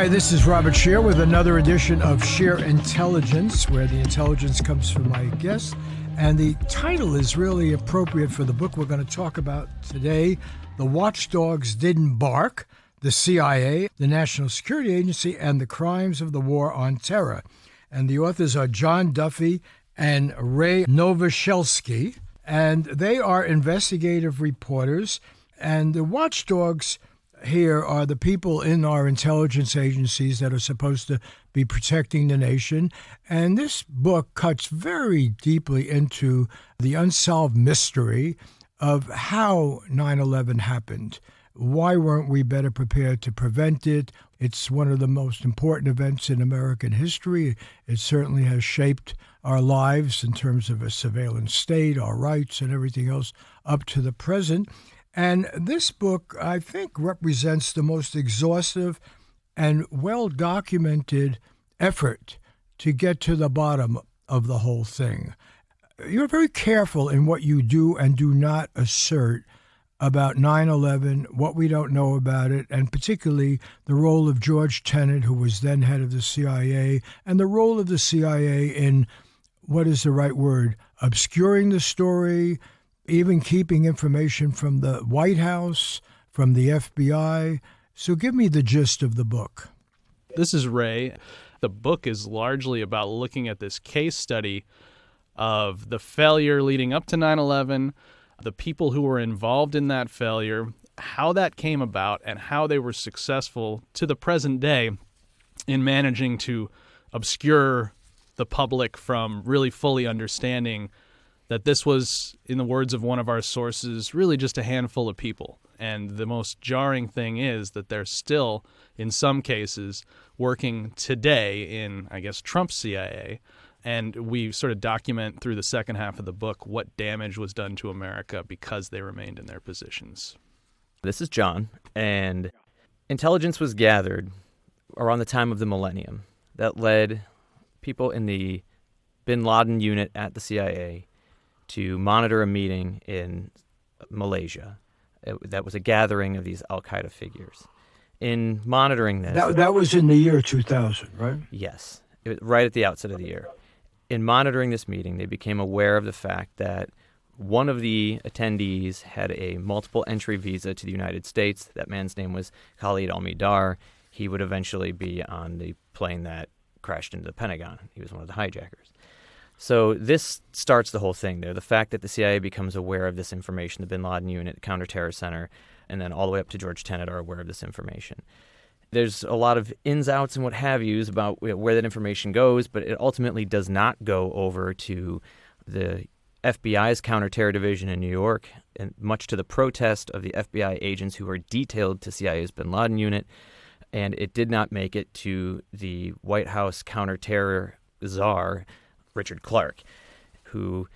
Hi, this is Robert Scheer with another edition of Scheer Intelligence, where the intelligence comes from my guests. And the title is really appropriate for the book we're going to talk about today, The Watchdogs Didn't Bark, the CIA, the National Security Agency, and the Crimes of the War on Terror. And the authors are John Duffy and Ray Nowosielski, and they are investigative reporters. And the watchdogs here are the people in our intelligence agencies that are supposed to be protecting the nation. And this book cuts very deeply into the unsolved mystery of how 9/11 happened. Why weren't we better prepared to prevent it? It's one of the most important events in American history. It certainly has shaped our lives in terms of a surveillance state, our rights, and everything else up to the present. And this book, I think, represents the most exhaustive and well-documented effort to get to the bottom of the whole thing. You're very careful in what you do and do not assert about 9/11, what we don't know about it, and particularly the role of George Tenet, who was then head of the CIA, and the role of the CIA in, what is the right word, obscuring the story, even keeping information from the White House, from the FBI. So give me the gist of the book. This is Ray. The book is largely about looking at this case study of the failure leading up to 9/11, the people who were involved in that failure, how that came about, and how they were successful to the present day in managing to obscure the public from really fully understanding that this was, in the words of one of our sources, really just a handful of people. And the most jarring thing is that they're still, in some cases, working today in, I guess, Trump's CIA. And we sort of document through the second half of the book what damage was done to America because they remained in their positions. This is John, and intelligence was gathered around the time of the millennium that led people in the bin Laden unit at the CIA to monitor a meeting in Malaysia. That was a gathering of these al-Qaeda figures. In monitoring this... That was in the year 2000, right? Yes, right at the outset of the year. In monitoring this meeting, they became aware of the fact that one of the attendees had a multiple entry visa to the United States. That man's name was Khalid al-Mihdhar. He would eventually be on the plane that crashed into the Pentagon. He was one of the hijackers. So this starts the whole thing there. The fact that the CIA becomes aware of this information, the bin Laden unit, counterterror center, and then all the way up to George Tenet are aware of this information. There's a lot of ins, outs, and what have yous about where that information goes, but it ultimately does not go over to the FBI's counterterror division in New York, and much to the protest of the FBI agents who were detailed to CIA's bin Laden unit, and it did not make it to the White House counterterror czar, Richard Clarke, who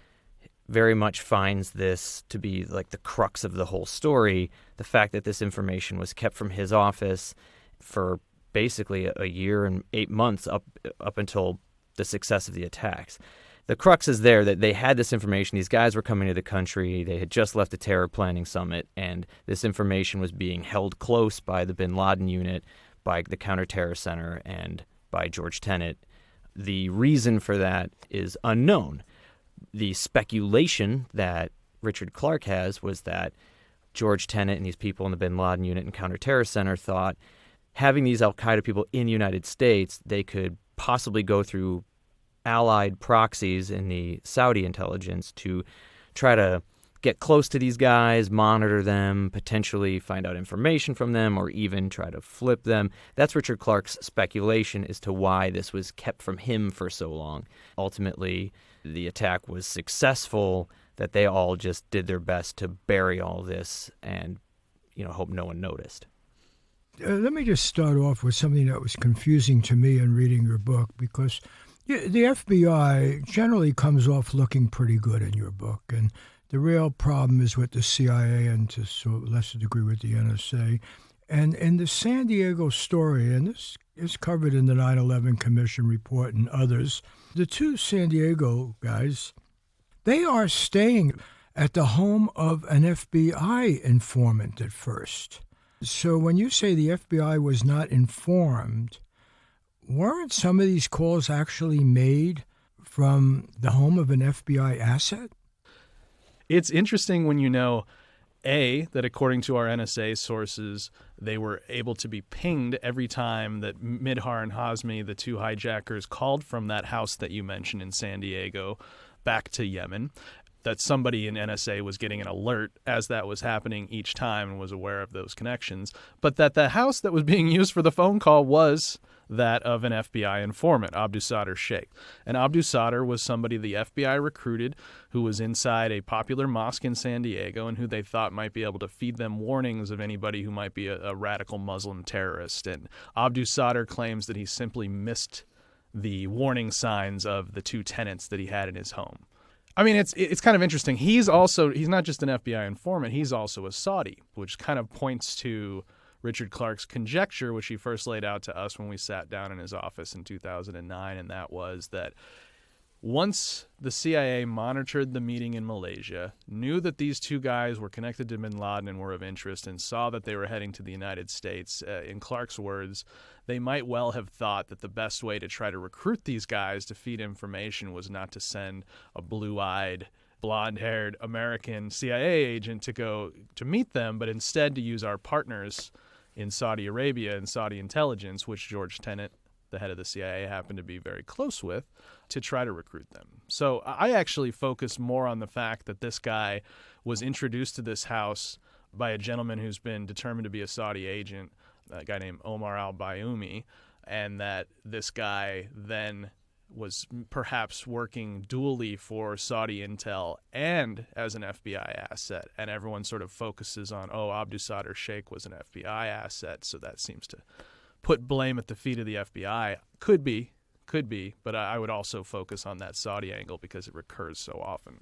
very much finds this to be like the crux of the whole story, the fact that this information was kept from his office for basically a year and 8 months up until the success of the attacks. The crux is there that they had this information. These guys were coming to the country. They had just left the terror planning summit, and this information was being held close by the bin Laden unit, by the counterterror center, and by George Tenet. The reason for that is unknown. The speculation that Richard Clarke has was that George Tenet and these people in the bin Laden unit and counterterror center thought having these al-Qaeda people in the United States, they could possibly go through allied proxies in the Saudi intelligence to try to get close to these guys, monitor them, potentially find out information from them, or even try to flip them. That's Richard Clarke's speculation as to why this was kept from him for so long. Ultimately, the attack was successful, that they all just did their best to bury all this and, hope no one noticed. Let me just start off with something that was confusing to me in reading your book, because the FBI generally comes off looking pretty good in your book, and the real problem is with the CIA and to a lesser degree with the NSA. And in the San Diego story, and this is covered in the 9/11 Commission report and others, the two San Diego guys, they are staying at the home of an FBI informant at first. So when you say the FBI was not informed, weren't some of these calls actually made from the home of an FBI asset? It's interesting when you know, A, that according to our NSA sources, they were able to be pinged every time that Midhar and Hazmi, the two hijackers, called from that house that you mentioned in San Diego back to Yemen, that somebody in NSA was getting an alert as that was happening each time and was aware of those connections, but that the house that was being used for the phone call was that of an FBI informant, Abdussader Sheikh. And Abdussader was somebody the FBI recruited who was inside a popular mosque in San Diego and who they thought might be able to feed them warnings of anybody who might be a radical Muslim terrorist. And Abdussader claims that he simply missed the warning signs of the two tenants that he had in his home. I mean, it's kind of interesting. He's not just an FBI informant, he's also a Saudi, which kind of points to Richard Clarke's conjecture, which he first laid out to us when we sat down in his office in 2009, and that was that once the CIA monitored the meeting in Malaysia, knew that these two guys were connected to bin Laden and were of interest, and saw that they were heading to the United States, in Clarke's words, they might well have thought that the best way to try to recruit these guys to feed information was not to send a blue-eyed, blonde-haired American CIA agent to go to meet them, but instead to use our partners in Saudi Arabia and Saudi intelligence, which George Tenet, the head of the CIA, happened to be very close with, to try to recruit them. So I actually focus more on the fact that this guy was introduced to this house by a gentleman who's been determined to be a Saudi agent, a guy named Omar al-Bayoumi, and that this guy then was perhaps working dually for Saudi intel and as an FBI asset. And everyone sort of focuses on, Abdussader Sheikh was an FBI asset, so that seems to put blame at the feet of the FBI. Could be, but I would also focus on that Saudi angle because it recurs so often.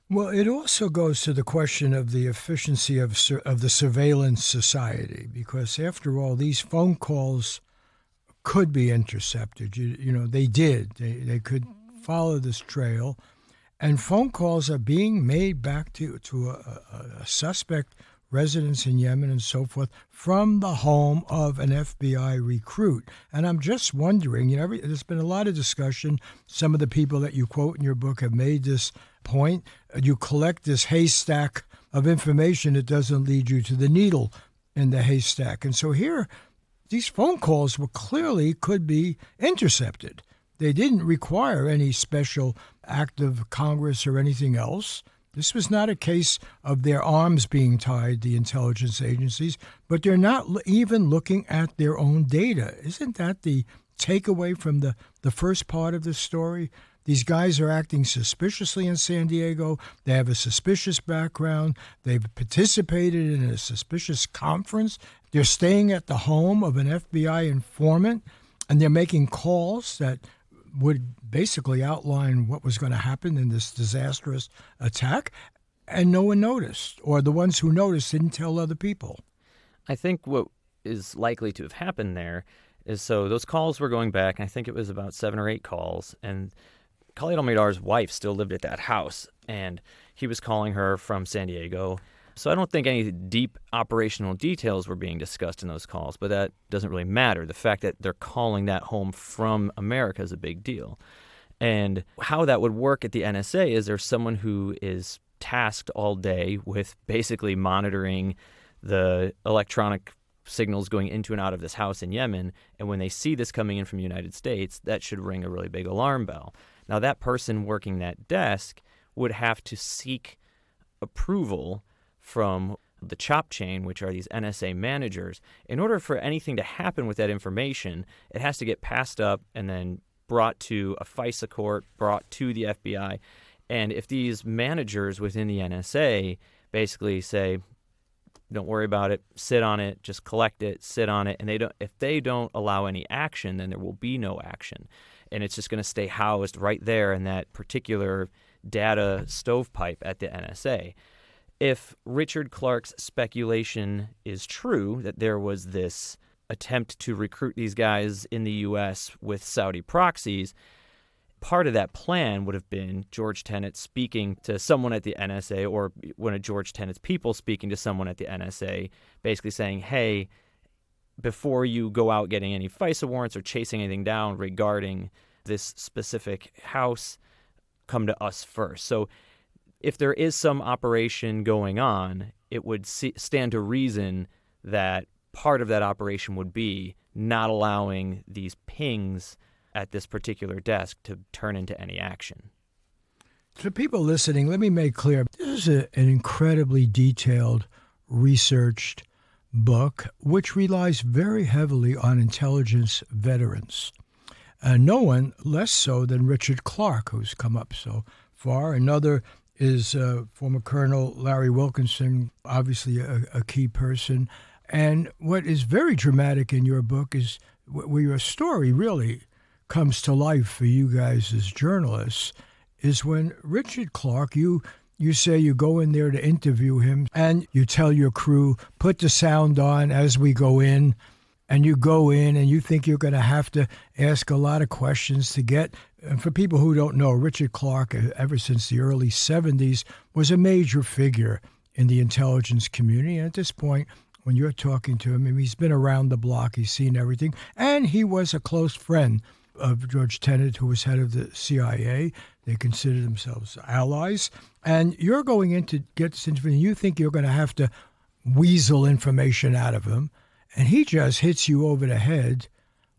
Well, it also goes to the question of the efficiency of the surveillance society, because after all, these phone calls could be intercepted. You know, they did. They could follow this trail, and phone calls are being made back to a suspect residence in Yemen and so forth from the home of an FBI recruit. And I'm just wondering, there's been a lot of discussion. Some of the people that you quote in your book have made this point. You collect this haystack of information, it doesn't lead you to the needle in the haystack. And so here, these phone calls could be intercepted. They didn't require any special act of Congress or anything else. This was not a case of their arms being tied, the intelligence agencies, but they're not even looking at their own data. Isn't that the takeaway from the first part of this story? These guys are acting suspiciously in San Diego. They have a suspicious background. They've participated in a suspicious conference. They're staying at the home of an FBI informant, and they're making calls that would basically outline what was going to happen in this disastrous attack, and no one noticed, or the ones who noticed didn't tell other people. I think what is likely to have happened there is, so those calls were going back, and I think it was about 7 or 8 calls, and Khalid al-Midar's wife still lived at that house, and he was calling her from San Diego. So I don't think any deep operational details were being discussed in those calls, but that doesn't really matter. The fact that they're calling that home from America is a big deal. And how that would work at the NSA is there's someone who is tasked all day with basically monitoring the electronic signals going into and out of this house in Yemen, and when they see this coming in from the United States, that should ring a really big alarm bell. Now, that person working that desk would have to seek approval from the chop chain, which are these NSA managers. In order for anything to happen with that information, it has to get passed up and then brought to a FISA court, brought to the FBI. And if these managers within the NSA basically say, don't worry about it, sit on it, just collect it, sit on it, and if they don't allow any action, then there will be no action. And it's just going to stay housed right there in that particular data stovepipe at the NSA. If Richard Clarke's speculation is true, that there was this attempt to recruit these guys in the U.S. with Saudi proxies, part of that plan would have been George Tenet speaking to someone at the NSA, or one of George Tenet's people speaking to someone at the NSA, basically saying, hey, before you go out getting any FISA warrants or chasing anything down regarding this specific house, come to us first. So if there is some operation going on, it would stand to reason that part of that operation would be not allowing these pings at this particular desk to turn into any action. To people listening, let me make clear, this is an incredibly detailed, researched book, which relies very heavily on intelligence veterans. No one less so than Richard Clarke, who's come up so far. Another is former Colonel Larry Wilkinson, obviously a key person. And what is very dramatic in your book is where your story really comes to life for you guys as journalists is when Richard Clarke, you say you go in there to interview him and you tell your crew, put the sound on as we go in, and you go in and you think you're going to have to ask a lot of questions to get. And for people who don't know, Richard Clarke, ever since the early 70s, was a major figure in the intelligence community. And at this point, when you're talking to him, he's been around the block, he's seen everything, and he was a close friend of George Tenet, who was head of the CIA. They consider themselves allies. And you're going in to get this information. You think you're going to have to weasel information out of him. And he just hits you over the head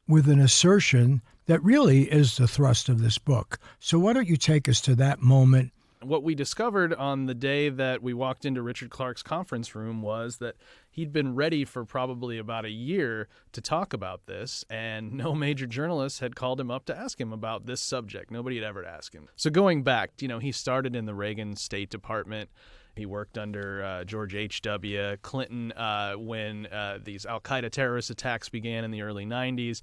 with an assertion that really is the thrust of this book. So why don't you take us to that moment? What we discovered on the day that we walked into Richard Clarke's conference room was that he'd been ready for probably about a year to talk about this, and no major journalist had called him up to ask him about this subject. Nobody had ever asked him. So going back, he started in the Reagan State Department. He worked under George H.W. Clinton when these al-Qaeda terrorist attacks began in the early 90s,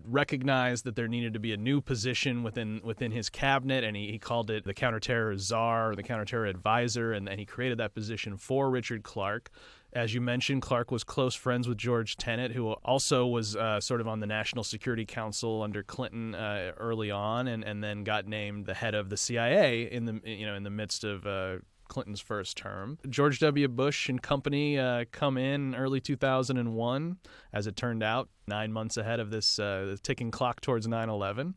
recognized that there needed to be a new position within his cabinet, and he called it the counterterror czar or the counterterror advisor, and he created that position for Richard Clarke. As you mentioned, Clarke was close friends with George Tenet, who also was sort of on the National Security Council under Clinton early on, and then got named the head of the CIA in the midst of Clinton's first term. George W. Bush and company come in early 2001, as it turned out, 9 months ahead of this ticking clock towards 9/11.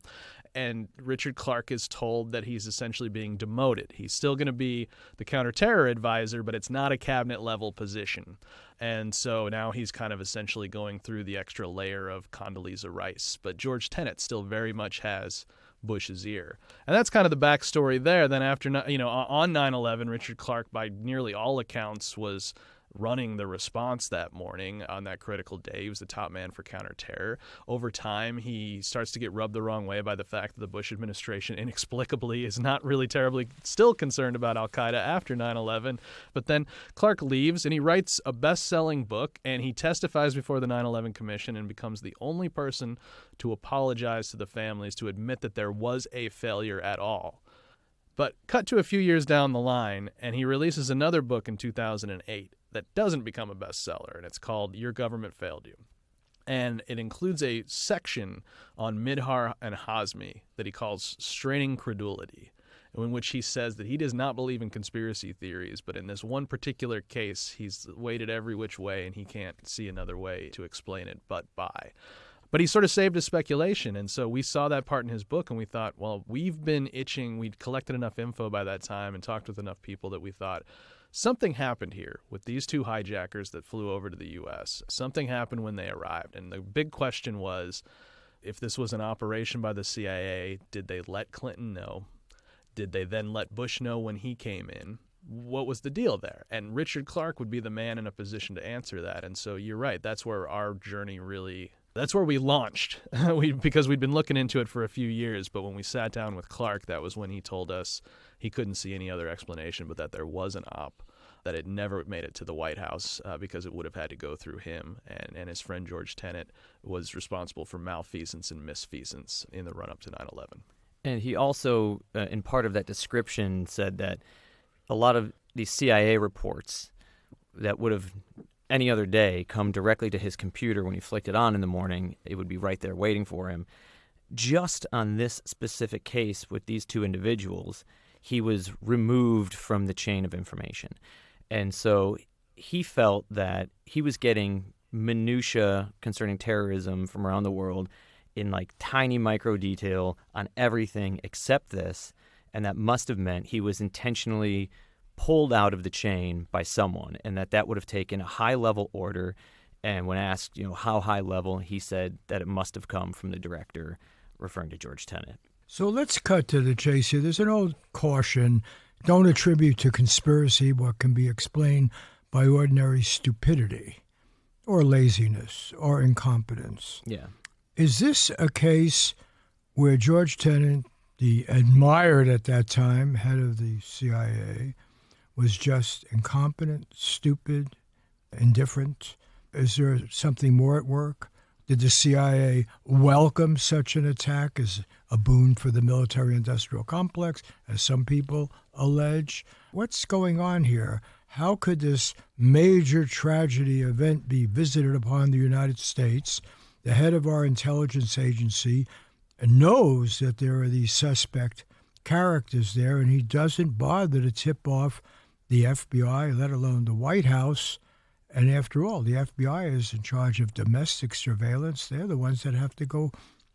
And Richard Clarke is told that he's essentially being demoted. He's still going to be the counterterror advisor, but it's not a cabinet-level position. And so now he's kind of essentially going through the extra layer of Condoleezza Rice. But George Tenet still very much has Bush's ear. And that's kind of the backstory there. Then after, on 9/11, Richard Clarke, by nearly all accounts, was running the response that morning on that critical day. He was the top man for counterterror. Over time, he starts to get rubbed the wrong way by the fact that the Bush administration inexplicably is not really terribly still concerned about al-Qaeda after 9/11. But then Clarke leaves and he writes a best-selling book, and he testifies before the 9/11 Commission and becomes the only person to apologize to the families, to admit that there was a failure at all. But cut to a few years down the line, and he releases another book in 2008 that doesn't become a bestseller, and it's called Your Government Failed You. And it includes a section on Mihdhar and Hazmi that he calls Straining Credulity, in which he says that he does not believe in conspiracy theories, but in this one particular case, he's weighed it every which way, and he can't see another way to explain it but by. But he sort of saved his speculation, and so we saw that part in his book, and we thought, well, we've been itching. We'd collected enough info by that time and talked with enough people that we thought, something happened here with these two hijackers that flew over to the U.S. Something happened when they arrived. And the big question was, if this was an operation by the CIA, did they let Clinton know? Did they then let Bush know when he came in? What was the deal there? And Richard Clarke would be the man in a position to answer that. And so you're right. That's where our journey that's where we launched because we'd been looking into it for a few years. But when we sat down with Clarke, that was when he told us he couldn't see any other explanation, but that there was an op, that it never made it to the White House because it would have had to go through him. And his friend George Tenet was responsible for malfeasance and misfeasance in the run-up to 9/11. And he also, in part of that description, said that a lot of these CIA reports that would have any other day come directly to his computer when he flicked it on in the morning, it would be right there waiting for him. just on this specific case with these two individuals, he was removed from the chain of information. And so he felt that he was getting minutia concerning terrorism from around the world in like tiny micro detail on everything except this, and that must have meant he was intentionally pulled out of the chain by someone, and that would have taken a high-level order. And when asked, how high level, he said that it must have come from the director, referring to George Tenet. So let's cut to the chase here. There's an old caution: don't attribute to conspiracy what can be explained by ordinary stupidity or laziness or incompetence. Yeah. Is this a case where George Tenet, the admired at that time head of the CIA, was just incompetent, stupid, indifferent? Is there something more at work? Did the CIA welcome such an attack as a boon for the military-industrial complex, as some people allege? What's going on here? How could this major tragedy event be visited upon the United States? The head of our intelligence agency knows that there are these suspect characters there, and he doesn't bother to tip off the FBI, let alone the White House. And after all, the FBI is in charge of domestic surveillance. They're the ones that have to go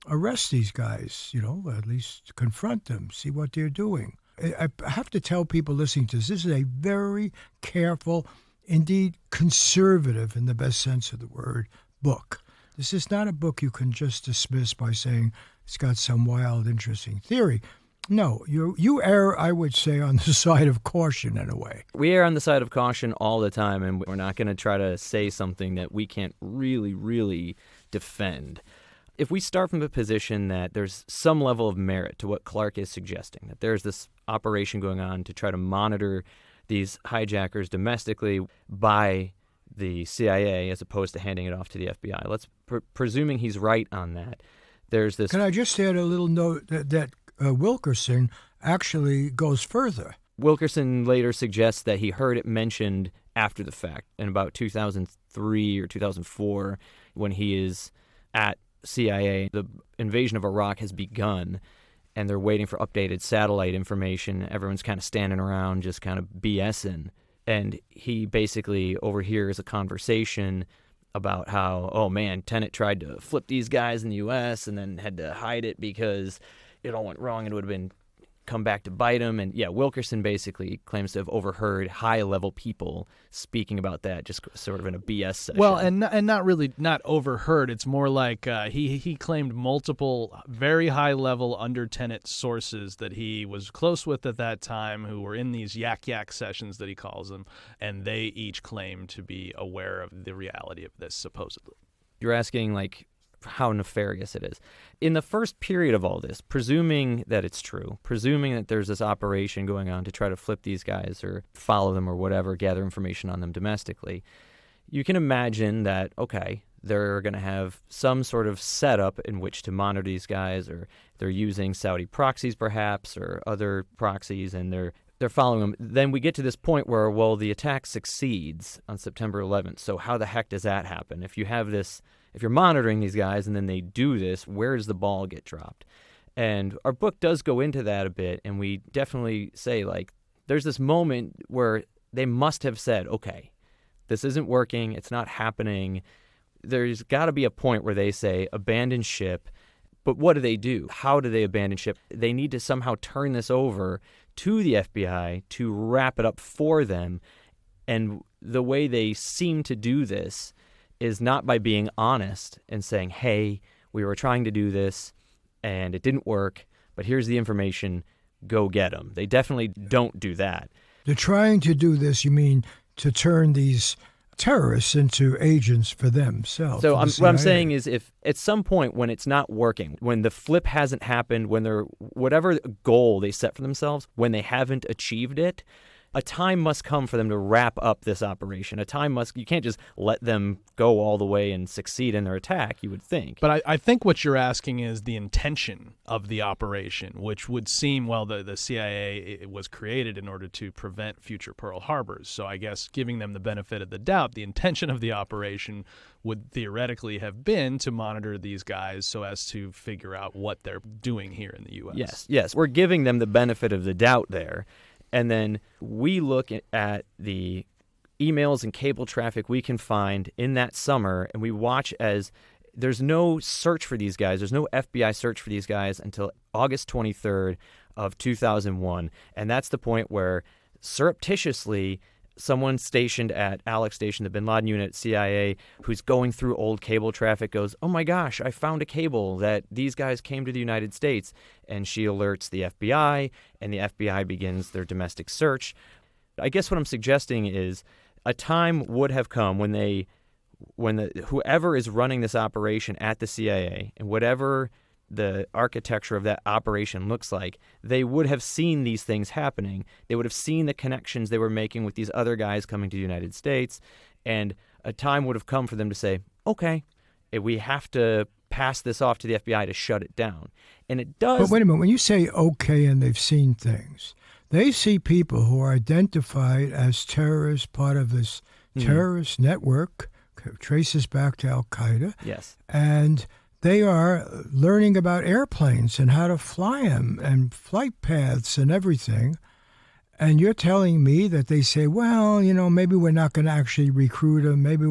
arrest these guys, at least confront them, see what they're doing. I have to tell people listening to this is a very careful, indeed conservative in the best sense of the word, book. This is not a book you can just dismiss by saying it's got some wild, interesting theory. No, you err, I would say, on the side of caution in a way. We err on the side of caution all the time, and we're not going to try to say something that we can't really, really defend. If we start from the position that there's some level of merit to what Clark is suggesting, that there's this operation going on to try to monitor these hijackers domestically by the CIA as opposed to handing it off to the FBI, let's presuming he's right on that. There's this. Can I just add a little note that Wilkerson actually goes further? Wilkerson later suggests that he heard it mentioned after the fact in about 2003 or 2004 when he is at CIA. The invasion of Iraq has begun, and they're waiting for updated satellite information. Everyone's kind of standing around just kind of BSing. And he basically overhears a conversation about how, oh man, Tenet tried to flip these guys in the U.S. and then had to hide it because it all went wrong and it would have come back to bite him. And yeah, Wilkerson basically claims to have overheard high-level people speaking about that, just sort of in a BS session. Well, and not really not overheard. It's more like he claimed multiple very high-level under Tenet sources that he was close with at that time who were in these yak sessions that he calls them, and they each claimed to be aware of the reality of this, supposedly. You're asking, like, how nefarious it is. In the first period of all this, presuming that it's true, presuming that there's this operation going on to try to flip these guys or follow them or whatever, gather information on them domestically, you can imagine that, okay, they're going to have some sort of setup in which to monitor these guys, or they're using Saudi proxies perhaps or other proxies, and they're following them. Then we get to this point where, well, the attack succeeds on September 11th. So how the heck does that happen? If you're monitoring these guys and then they do this, where does the ball get dropped? And our book does go into that a bit, and we definitely say, like, there's this moment where they must have said, okay, this isn't working, it's not happening. There's got to be a point where they say, abandon ship. But what do? How do they abandon ship? They need to somehow turn this over to the FBI to wrap it up for them. And the way they seem to do this is not by being honest and saying, hey, we were trying to do this and it didn't work, but here's the information, go get them. They definitely don't do that. They're trying to do this, you mean to turn these terrorists into agents for themselves. So what I'm saying is, if at some point when it's not working, when the flip hasn't happened, when they're whatever goal they set for themselves, when they haven't achieved it, a time must come for them to wrap up this operation. You can't just let them go all the way and succeed in their attack, you would think. But I think what you're asking is the intention of the operation, which would seem, well, the CIA it was created in order to prevent future Pearl Harbors. So I guess giving them the benefit of the doubt, the intention of the operation would theoretically have been to monitor these guys so as to figure out what they're doing here in the U.S. Yes. We're giving them the benefit of the doubt there. And then we look at the emails and cable traffic we can find in that summer, and we watch as there's no search for these guys. There's no FBI search for these guys until August 23rd of 2001. And that's the point where surreptitiously someone stationed at Alex Station, the bin Laden unit at CIA, who's going through old cable traffic goes, oh my gosh, I found a cable that these guys came to the United States. And she alerts the FBI, and the FBI begins their domestic search. I guess what I'm suggesting is a time would have come when whoever is running this operation at the CIA, and whatever the architecture of that operation looks like, they would have seen these things happening. They would have seen the connections they were making with these other guys coming to the United States, and a time would have come for them to say, okay, we have to pass this off to the FBI to shut it down. And it does. But wait a minute. When you say okay and they've seen things, they see people who are identified as terrorists, part of this terrorist network, traces back to Al-Qaeda. Yes. And they are learning about airplanes and how to fly them and flight paths and everything. And you're telling me that they say, well, maybe we're not going to actually recruit them. Maybe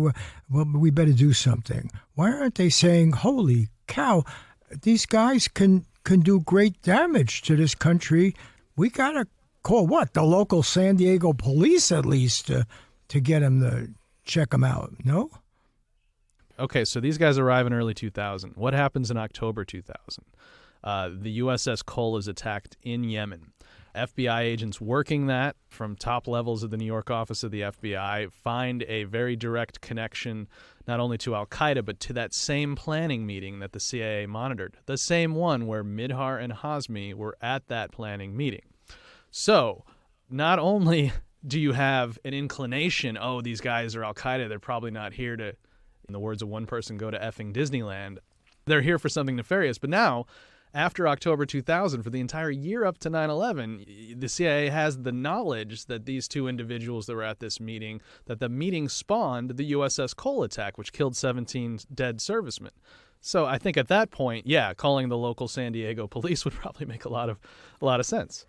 we better do something. Why aren't they saying, holy cow, these guys can do great damage to this country? We got to call the local San Diego police at least to get them to check them out, no? Okay, so these guys arrive in early 2000. What happens in October 2000? The USS Cole is attacked in Yemen. FBI agents working that from top levels of the New York office of the FBI find a very direct connection not only to Al-Qaeda but to that same planning meeting that the CIA monitored, the same one where Midhar and Hazmi were at that planning meeting. So not only do you have an inclination, these guys are Al-Qaeda, they're probably not here to, in the words of one person, go to effing Disneyland. They're here for something nefarious. But now, after October 2000, for the entire year up to 9/11, the CIA has the knowledge that these two individuals that were at this meeting, that the meeting spawned the USS Cole attack, which killed 17 dead servicemen. So I think at that point, calling the local San Diego police would probably make a lot of sense.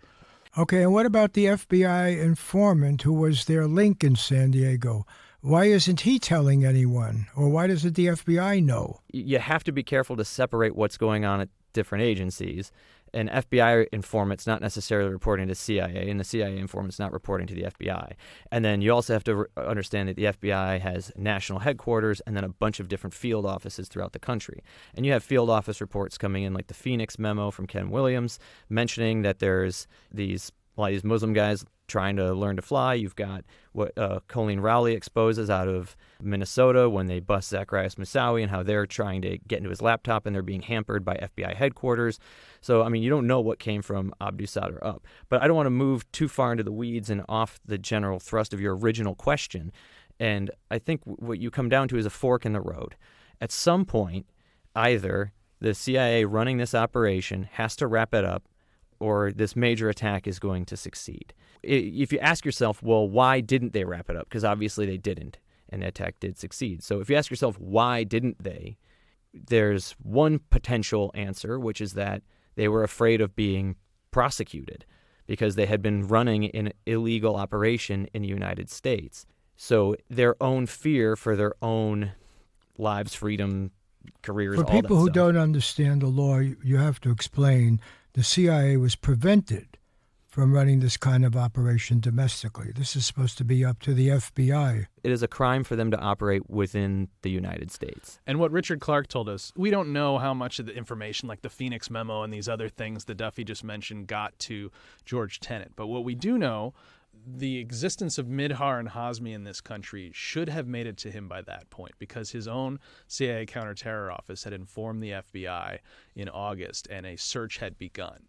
Okay, and what about the FBI informant who was their link in San Diego? Why isn't he telling anyone? Or why doesn't the FBI know? You have to be careful to separate what's going on at different agencies. An FBI informant's not necessarily reporting to CIA, and the CIA informant's not reporting to the FBI. And then you also have to understand that the FBI has national headquarters and then a bunch of different field offices throughout the country. And you have field office reports coming in, like the Phoenix memo from Ken Williams, mentioning that there's these Muslim guys trying to learn to fly. You've got what Colleen Rowley exposes out of Minnesota when they bust Zacharias Moussaoui and how they're trying to get into his laptop and they're being hampered by FBI headquarters. So, you don't know what came from Abdou Sadr up. But I don't want to move too far into the weeds and off the general thrust of your original question. And I think what you come down to is a fork in the road. At some point, either the CIA running this operation has to wrap it up, or this major attack is going to succeed. If you ask yourself, well, why didn't they wrap it up? Because obviously they didn't, and the attack did succeed. So if you ask yourself, why didn't they? There's one potential answer, which is that they were afraid of being prosecuted because they had been running an illegal operation in the United States. So their own fear for their own lives, freedom, careers, all that stuff. For people who don't understand the law, you have to explain the CIA was prevented from running this kind of operation domestically. This is supposed to be up to the FBI. It is a crime for them to operate within the United States. And what Richard Clark told us, we don't know how much of the information, like the Phoenix memo and these other things that Duffy just mentioned, got to George Tenet. But what we do know, the existence of Midhar and Hazmi in this country should have made it to him by that point, because his own CIA counterterror office had informed the FBI in August and a search had begun.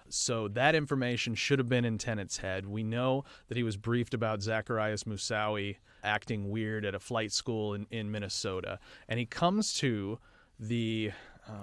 So that information should have been in Tenet's head. We know that he was briefed about Zacharias Moussaoui acting weird at a flight school in Minnesota. And he comes to the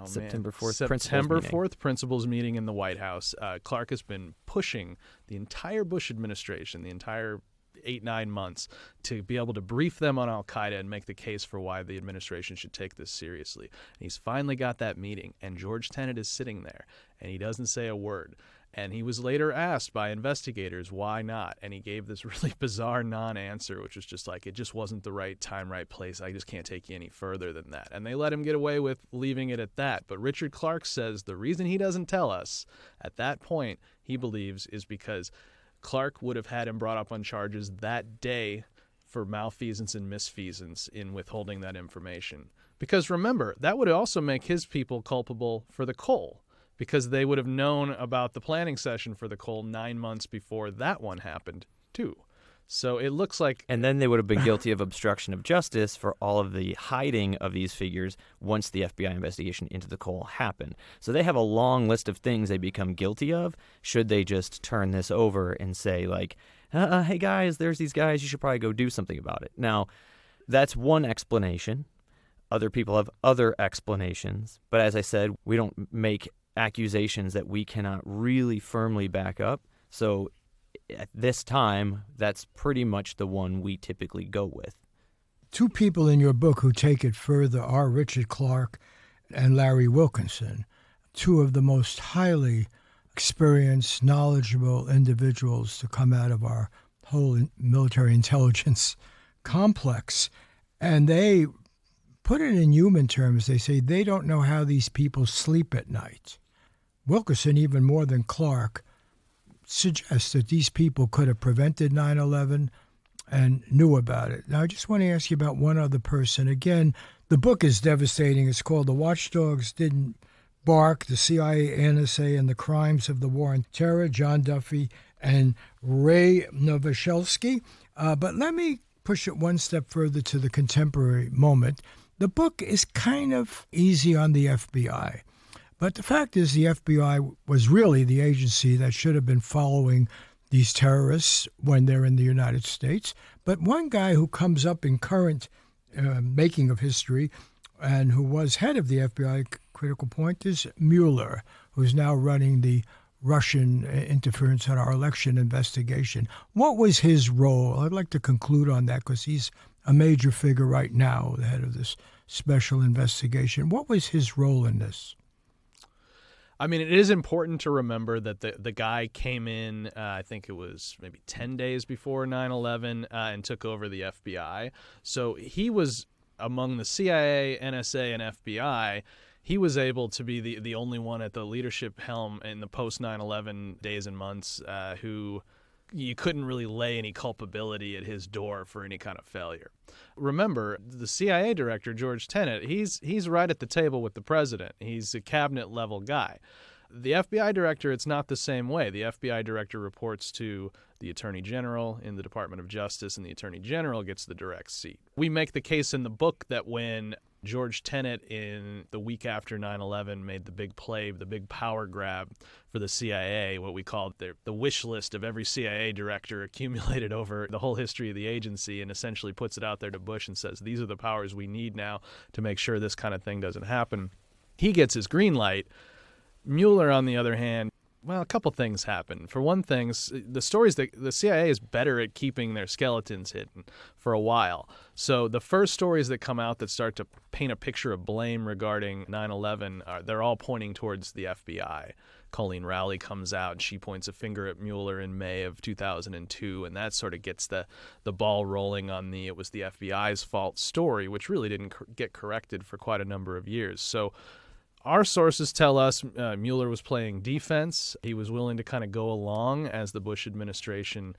September 4th September principals meeting. 4th principals meeting in the White House. Clark has been pushing the entire Bush administration, the entire 8-9 months, to be able to brief them on al-Qaeda and make the case for why the administration should take this seriously. And he's finally got that meeting, and George Tenet is sitting there, and he doesn't say a word. And he was later asked by investigators why not, and he gave this really bizarre non-answer, which was just like, it just wasn't the right time, right place. I just can't take you any further than that. And they let him get away with leaving it at that. But Richard Clark says the reason he doesn't tell us at that point, he believes, is because Clark would have had him brought up on charges that day for malfeasance and misfeasance in withholding that information. Because remember, that would also make his people culpable for the Cole, because they would have known about the planning session for the Cole 9 months before that one happened, too. So it looks like... And then they would have been guilty of obstruction of justice for all of the hiding of these figures once the FBI investigation into the Cole happened. So they have a long list of things they become guilty of should they just turn this over and say, like, hey, guys, there's these guys. You should probably go do something about it. Now, that's one explanation. Other people have other explanations. But as I said, we don't make accusations that we cannot really firmly back up. So at this time, that's pretty much the one we typically go with. Two people in your book who take it further are Richard Clark and Larry Wilkinson, two of the most highly experienced, knowledgeable individuals to come out of our whole military intelligence complex. And they put it in human terms. They say they don't know how these people sleep at night. Wilkinson, even more than Clark, suggests that these people could have prevented 9/11 and knew about it. Now, I just want to ask you about one other person. Again, the book is devastating. It's called The Watchdogs Didn't Bark, the CIA, NSA, and the Crimes of the War on Terror, John Duffy and Ray Nowosielski. But let me push it one step further to the contemporary moment. The book is kind of easy on the FBI. But the fact is the FBI was really the agency that should have been following these terrorists when they're in the United States. But one guy who comes up in current making of history and who was head of the FBI, critical point, is Mueller, who's now running the Russian interference in our election investigation. What was his role? I'd like to conclude on that because he's a major figure right now, the head of this special investigation. What was his role in this? I mean, it is important to remember that the guy came in, I think it was maybe 10 days before 9/11, and took over the FBI. So he was among the CIA, NSA, and FBI. He was able to be the only one at the leadership helm in the post-9/11 days and months who you couldn't really lay any culpability at his door for any kind of failure. Remember, the CIA director, George Tenet, he's right at the table with the president. He's a cabinet-level guy. The FBI director, it's not the same way. The FBI director reports to the Attorney General in the Department of Justice, and the Attorney General gets the direct seat. We make the case in the book that when George Tenet, in the week after 9/11, made the big play, the big power grab for the CIA, what we call the wish list of every CIA director accumulated over the whole history of the agency, and essentially puts it out there to Bush and says, these are the powers we need now to make sure this kind of thing doesn't happen. He gets his green light. Mueller, on the other hand, well, a couple things happen. For one thing, the stories that the CIA is better at keeping their skeletons hidden for a while. So the first stories that come out that start to paint a picture of blame regarding 9/11, they're all pointing towards the FBI. Colleen Rowley comes out and she points a finger at Mueller in May of 2002, and that sort of gets the ball rolling on it was the FBI's fault story, which really didn't get corrected for quite a number of years. So our sources tell us Mueller was playing defense. He was willing to kind of go along as the Bush administration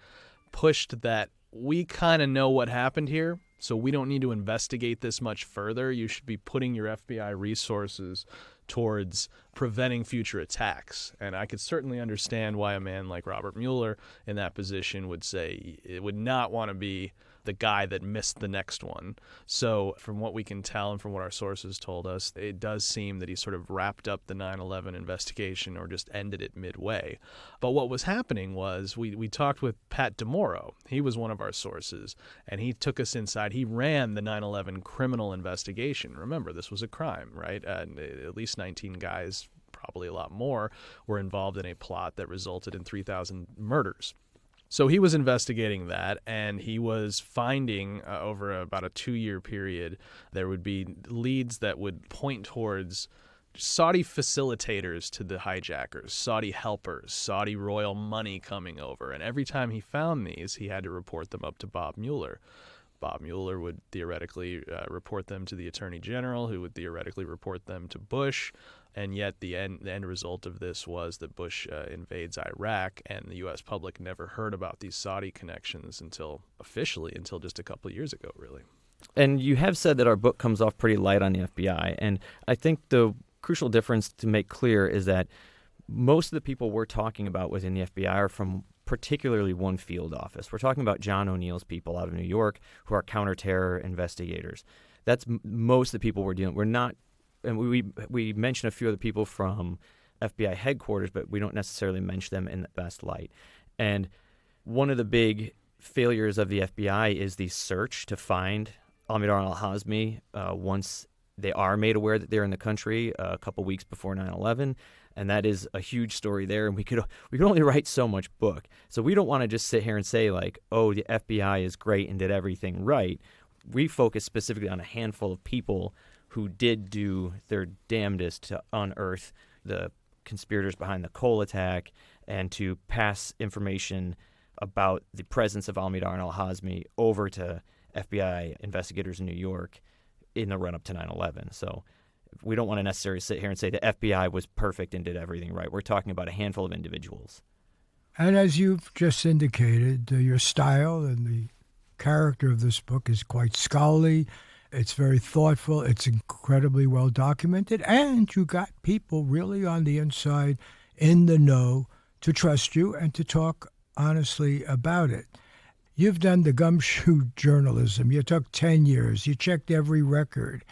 pushed that we kind of know what happened here, so we don't need to investigate this much further. You should be putting your FBI resources towards preventing future attacks. And I could certainly understand why a man like Robert Mueller in that position would say it would not want to be the guy that missed the next one. So from what we can tell and from what our sources told us, it does seem that he sort of wrapped up the 9/11 investigation or just ended it midway. But what was happening was we talked with Pat DeMoro. He was one of our sources, and he took us inside. He ran the 9/11 criminal investigation. Remember, this was a crime, right? At least 19 guys, probably a lot more, were involved in a plot that resulted in 3,000 murders. So he was investigating that, and he was finding over about a 2-year period, there would be leads that would point towards Saudi facilitators to the hijackers, Saudi helpers, Saudi royal money coming over. And every time he found these, he had to report them up to Bob Mueller. Bob Mueller would theoretically report them to the Attorney General, who would theoretically report them to Bush. And yet the end result of this was that Bush invades Iraq, and the U.S. public never heard about these Saudi connections until just a couple of years ago, really. And you have said that our book comes off pretty light on the FBI. And I think the crucial difference to make clear is that most of the people we're talking about within the FBI are from particularly one field office. We're talking about John O'Neill's people out of New York who are counterterror investigators. That's most of the people we're dealing with. We're not, and we mention a few other people from FBI headquarters, but we don't necessarily mention them in the best light. And one of the big failures of the FBI is the search to find Al-Midar al-Hazmi once they are made aware that they're in the country a couple weeks before 9/11. And that is a huge story there, and we could only write so much book. So we don't want to just sit here and say, like, oh, the FBI is great and did everything right. We focus specifically on a handful of people who did do their damnedest to unearth the conspirators behind the Cole attack and to pass information about the presence of Al-Midar and al-Hazmi over to FBI investigators in New York in the run-up to 9/11. So we don't want to necessarily sit here and say the FBI was perfect and did everything right. We're talking about a handful of individuals. And as you've just indicated, your style and the character of this book is quite scholarly. It's very thoughtful. It's incredibly well documented. And you got people really on the inside in the know to trust you and to talk honestly about it. You've done the gumshoe journalism. You took 10 years. You checked every record.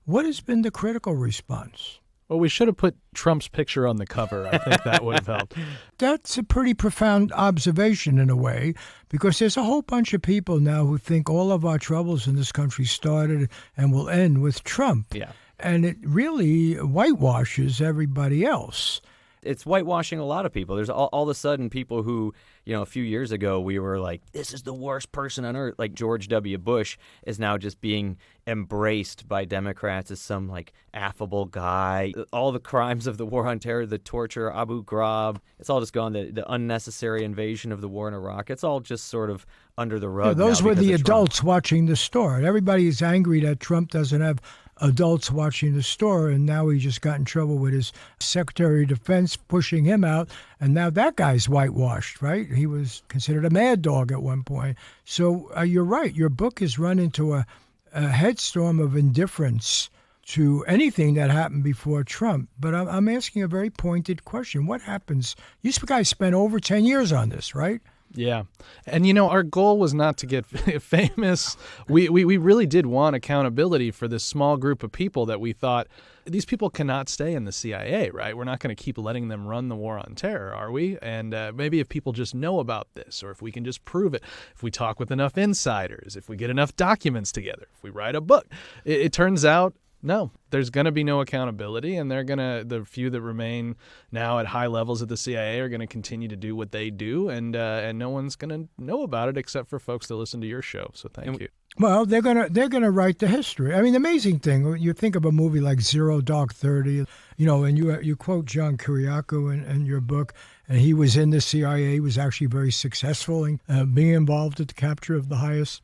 What has been the critical response? Well, we should have put Trump's picture on the cover. I think that would have helped. That's a pretty profound observation in a way, because there's a whole bunch of people now who think all of our troubles in this country started and will end with Trump. Yeah. And it really whitewashes everybody else. It's whitewashing a lot of people. There's all of a sudden people who, a few years ago we were like, this is the worst person on earth. Like George W. Bush is now just being embraced by Democrats as some like affable guy. All the crimes of the war on terror, the torture, Abu Ghraib, it's all just gone. The unnecessary invasion of the war in Iraq, it's all just sort of under the rug. Yeah, those now were the because of adults Trump. watching the store. And everybody's angry that Trump doesn't have adults watching the store, and now he just got in trouble with his Secretary of Defense pushing him out, and now that guy's whitewashed, right? He was considered a mad dog at one point. So you're right. Your book has run into a headstorm of indifference to anything that happened before Trump. But I'm asking a very pointed question. What happens? You guys spent over 10 years on this, right? Yeah. And, our goal was not to get famous. We really did want accountability for this small group of people that we thought, these people cannot stay in the CIA, right? We're not going to keep letting them run the war on terror, are we? And maybe if people just know about this, or if we can just prove it, if we talk with enough insiders, if we get enough documents together, if we write a book, it turns out, no, there's going to be no accountability, and the few that remain now at high levels of the CIA are going to continue to do what they do, and no one's going to know about it except for folks that listen to your show. So thank you. Well, they're gonna write the history. I mean, the amazing thing, you think of a movie like Zero Dark 30, and you quote John Kiriakou in your book, and he was in the CIA. He was actually very successful in being involved at the capture of the highest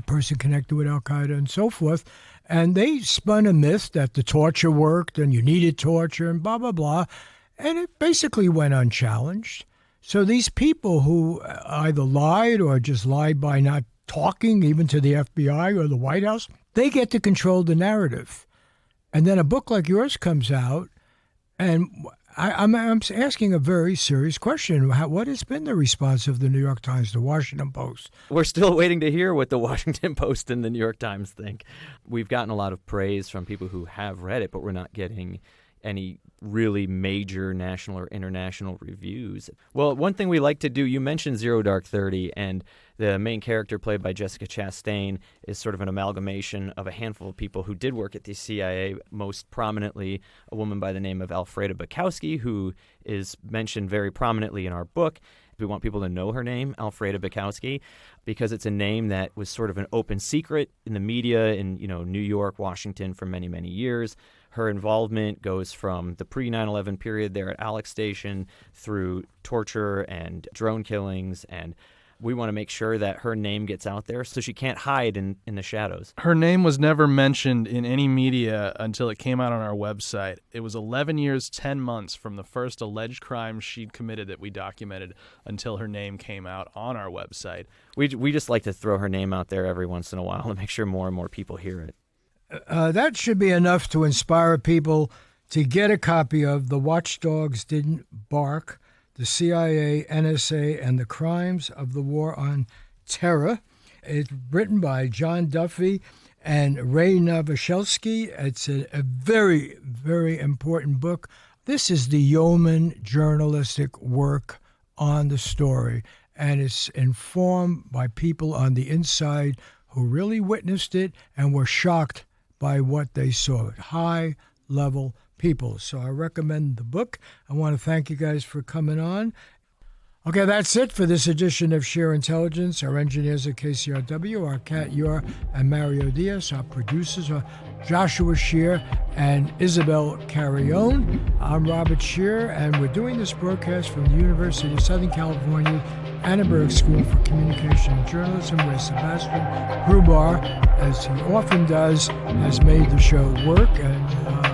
person connected with Al-Qaeda and so forth. And they spun a myth that the torture worked and you needed torture and blah, blah, blah. And it basically went unchallenged. So these people who either lied or just lied by not talking even to the FBI or the White House, they get to control the narrative. And then a book like yours comes out, and I'm asking a very serious question. What has been the response of the New York Times, the Washington Post? We're still waiting to hear what the Washington Post and the New York Times think. We've gotten a lot of praise from people who have read it, but we're not getting any really major national or international reviews. Well, one thing we like to do, you mentioned Zero Dark 30, and the main character played by Jessica Chastain is sort of an amalgamation of a handful of people who did work at the CIA, most prominently a woman by the name of Alfreda Bukowski, who is mentioned very prominently in our book. We want people to know her name, Alfreda Bukowski, because it's a name that was sort of an open secret in the media in, New York, Washington for many, many years. Her involvement goes from the pre-9/11 period there at Alex Station through torture and drone killings, and we want to make sure that her name gets out there so she can't hide in the shadows. Her name was never mentioned in any media until it came out on our website. It was 11 years, 10 months from the first alleged crime she'd committed that we documented until her name came out on our website. We just like to throw her name out there every once in a while to make sure more and more people hear it. That should be enough to inspire people to get a copy of The Watchdogs Didn't Bark, the CIA, NSA, and the Crimes of the War on Terror. It's written by John Duffy and Ray Nowosielski. It's a very, very important book. This is the yeoman journalistic work on the story, and it's informed by people on the inside who really witnessed it and were shocked by what they saw. High-level people. So I recommend the book. I want to thank you guys for coming on. Okay, that's it for this edition of Scheer Intelligence. Our engineers at KCRW are Kat Yor and Mario Diaz. Our producers are Joshua Scheer and Isabel Carrione. I'm Robert Scheer, and we're doing this broadcast from the University of Southern California Annenberg School for Communication and Journalism, where Sebastian Grubar, as he often does, has made the show work. And